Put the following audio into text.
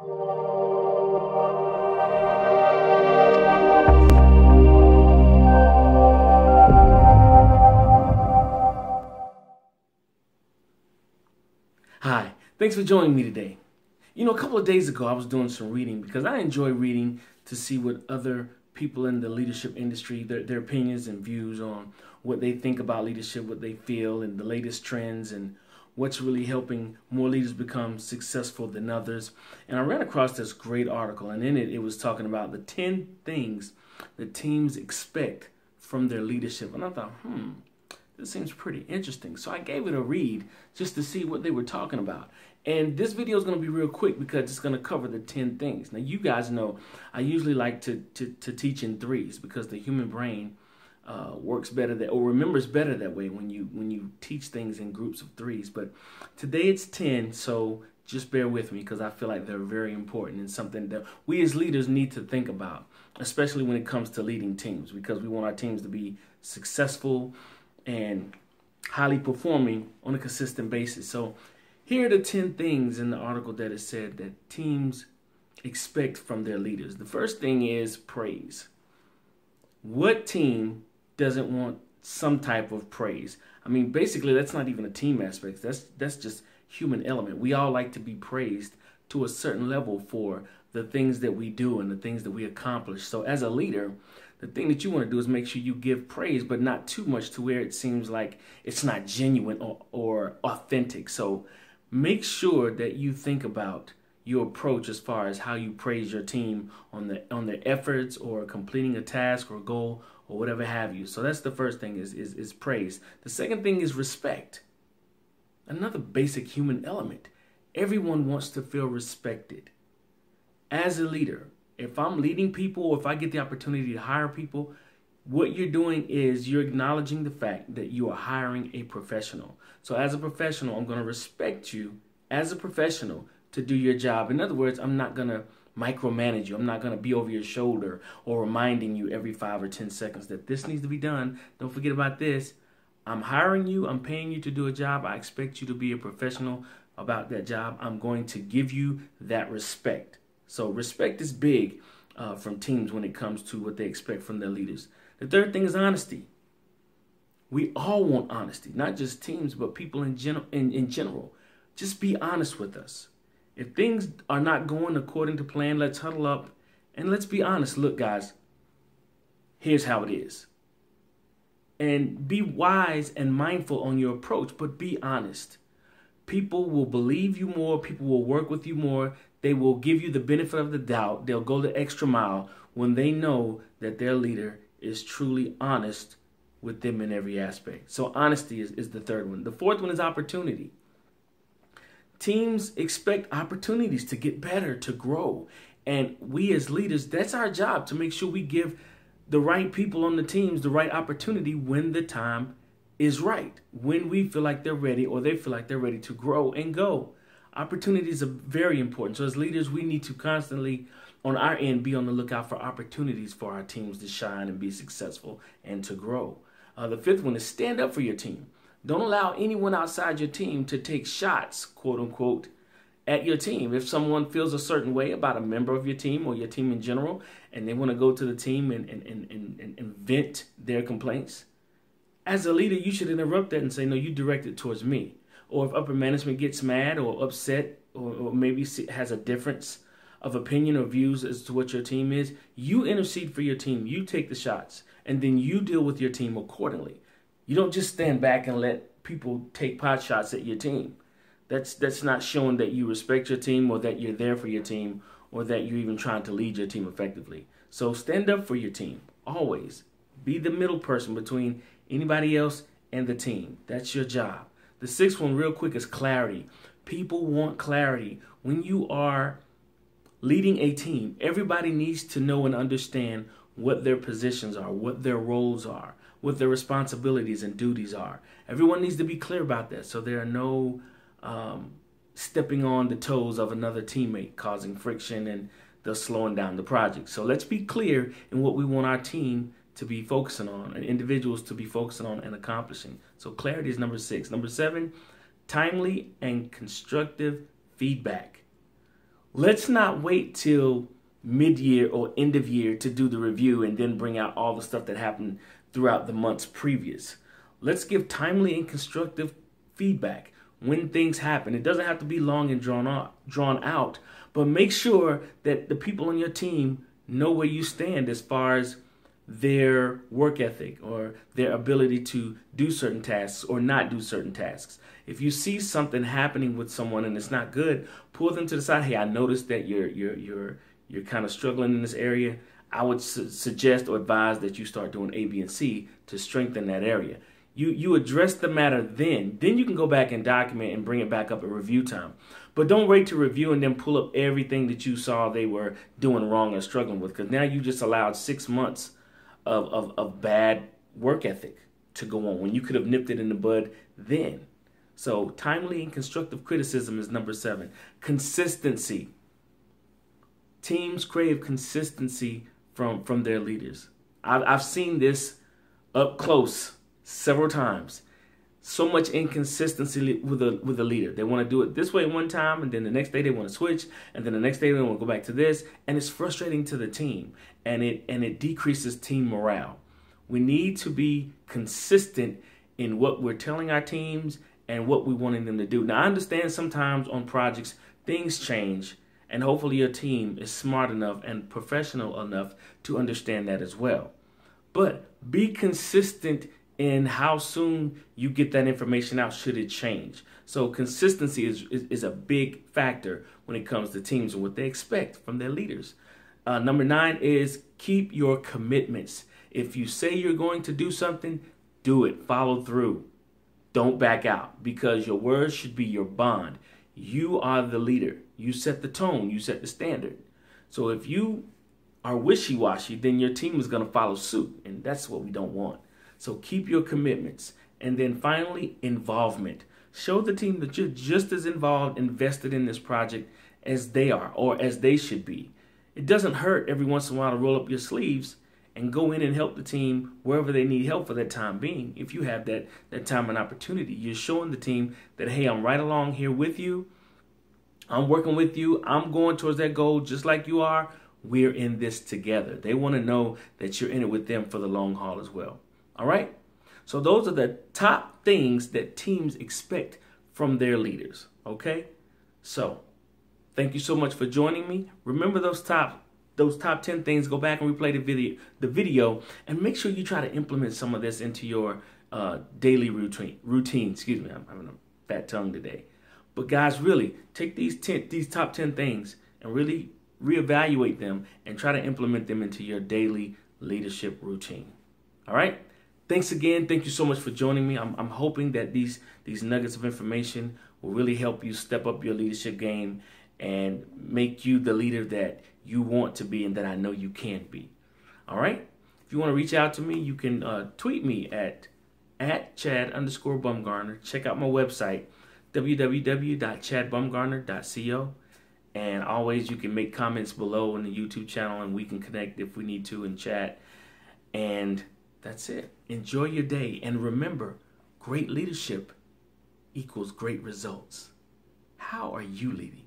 Hi, thanks for joining me today. You know, a couple of days ago, I was doing some reading because I enjoy reading to see what other people in the leadership industry, their opinions and views on what they think about leadership, what they feel, and the latest trends, and what's really helping more leaders become successful than others. And I ran across this great article, and in it was talking about the 10 things that teams expect from their leadership. And I thought, this seems pretty interesting. So I gave it a read just to see what they were talking about. And this video is going to be real quick because it's going to cover the 10 things. Now, you guys know I usually like to teach in threes because the human brain works better that, or remembers better that way when you teach things in groups of threes. But today it's 10, so just bear with me because I feel like they're very important and something that we as leaders need to think about, especially when it comes to leading teams, because we want our teams to be successful and highly performing on a consistent basis. So here are the 10 things in the article that it said that teams expect from their leaders. The first thing is praise. What team doesn't want some type of praise? I mean, basically, that's not even a team aspect. That's just human element. We all like to be praised to a certain level for the things that we do and the things that we accomplish. So as a leader, the thing that you want to do is make sure you give praise, but not too much to where it seems like it's not genuine or authentic. So make sure that you think about your approach as far as how you praise your team on their efforts or completing a task or goal or whatever have you. So that's the first thing is praise. The second thing is respect. Another basic human element. Everyone wants to feel respected. As a leader, if I'm leading people or if I get the opportunity to hire people, what you're doing is you're acknowledging the fact that you are hiring a professional. So as a professional, I'm going to respect you as a professional to do your job. In other words, I'm not going to micromanage you. I'm not going to be over your shoulder or reminding you every 5 or 10 seconds that this needs to be done. Don't forget about this. I'm hiring you. I'm paying you to do a job. I expect you to be a professional about that job. I'm going to give you that respect. So respect is big from teams when it comes to what they expect from their leaders. The third thing is honesty. We all want honesty, not just teams, but people in general. Just be honest with us. If things are not going according to plan, let's huddle up and let's be honest. Look, guys, here's how it is. And be wise and mindful on your approach, but be honest. People will believe you more. People will work with you more. They will give you the benefit of the doubt. They'll go the extra mile when they know that their leader is truly honest with them in every aspect. So honesty is the third one. The fourth one is opportunity. Teams expect opportunities to get better, to grow. And we as leaders, that's our job, to make sure we give the right people on the teams the right opportunity when the time is right, when we feel like they're ready or they feel like they're ready to grow and go. Opportunities are very important. So as leaders, we need to constantly, on our end, be on the lookout for opportunities for our teams to shine and be successful and to grow. The fifth one is stand up for your team. Don't allow anyone outside your team to take shots, quote unquote, at your team. If someone feels a certain way about a member of your team or your team in general, and they want to go to the team and vent their complaints, as a leader, you should interrupt that and say, no, you direct it towards me. Or if upper management gets mad or upset or maybe has a difference of opinion or views as to what your team is, you intercede for your team. You take the shots, and then you deal with your team accordingly. You don't just stand back and let people take pot shots at your team. That's not showing that you respect your team or that you're there for your team or that you're even trying to lead your team effectively. So stand up for your team, always. Be the middle person between anybody else and the team. That's your job. The sixth one, real quick, is clarity. People want clarity. When you are leading a team, everybody needs to know and understand what their positions are, what their roles are, what their responsibilities and duties are. Everyone needs to be clear about that so there are no stepping on the toes of another teammate, causing friction and thus slowing down the project. So let's be clear in what we want our team to be focusing on and individuals to be focusing on and accomplishing. So clarity is number 6. Number 7, timely and constructive feedback. Let's not wait till mid-year or end of year to do the review and then bring out all the stuff that happened throughout the months previous. Let's give timely and constructive feedback when things happen. It doesn't have to be long and drawn out, but make sure that the people on your team know where you stand as far as their work ethic or their ability to do certain tasks or not do certain tasks. If you see something happening with someone and it's not good, pull them to the side. Hey, I noticed that you're kind of struggling in this area. I would suggest or advise that you start doing A, B, and C to strengthen that area. You address the matter then you can go back and document and bring it back up at review time. But don't wait to review and then pull up everything that you saw they were doing wrong or struggling with, because now you just allowed 6 months of bad work ethic to go on when you could have nipped it in the bud then. So timely and constructive criticism is number 7. Consistency. Teams crave consistency from their leaders. I've seen this up close several times. So much inconsistency with a leader. They want to do it this way one time, and then the next day they want to switch, and then the next day they want to go back to this, and it's frustrating to the team, and it decreases team morale. We need to be consistent in what we're telling our teams and what we're wanting them to do. Now, I understand sometimes on projects things change, and hopefully your team is smart enough and professional enough to understand that as well. But be consistent in how soon you get that information out should it change. So consistency is a big factor when it comes to teams and what they expect from their leaders. Number 9 is keep your commitments. If you say you're going to do something, do it. Follow through. Don't back out, because your words should be your bond. You are the leader. You set the tone. You set the standard. So if you are wishy-washy, then your team is going to follow suit, and that's what we don't want. So keep your commitments. And then finally, involvement. Show the team that you're just as involved, invested in this project as they are, or as they should be. It doesn't hurt every once in a while to roll up your sleeves and go in and help the team wherever they need help for that time being. If you have that time and opportunity, you're showing the team that, hey, I'm right along here with you. I'm working with you. I'm going towards that goal just like you are. We're in this together. They want to know that you're in it with them for the long haul as well. All right? So those are the top things that teams expect from their leaders. Okay? So thank you so much for joining me. Remember those top 10 things. Go back and replay the video, and make sure you try to implement some of this into your daily routine. Excuse me, I'm having a fat tongue today. But guys, really take these top 10 things and really reevaluate them and try to implement them into your daily leadership routine. All right? Thanks again. Thank you so much for joining me. I'm hoping that these nuggets of information will really help you step up your leadership game and make you the leader that you want to be and that I know you can be. All right? If you want to reach out to me, you can tweet me at @Chad_Bumgarner. Check out my website, www.chadbumgarner.co. And always, you can make comments below in the YouTube channel, and we can connect if we need to and chat. And that's it. Enjoy your day. And remember, great leadership equals great results. How are you leading?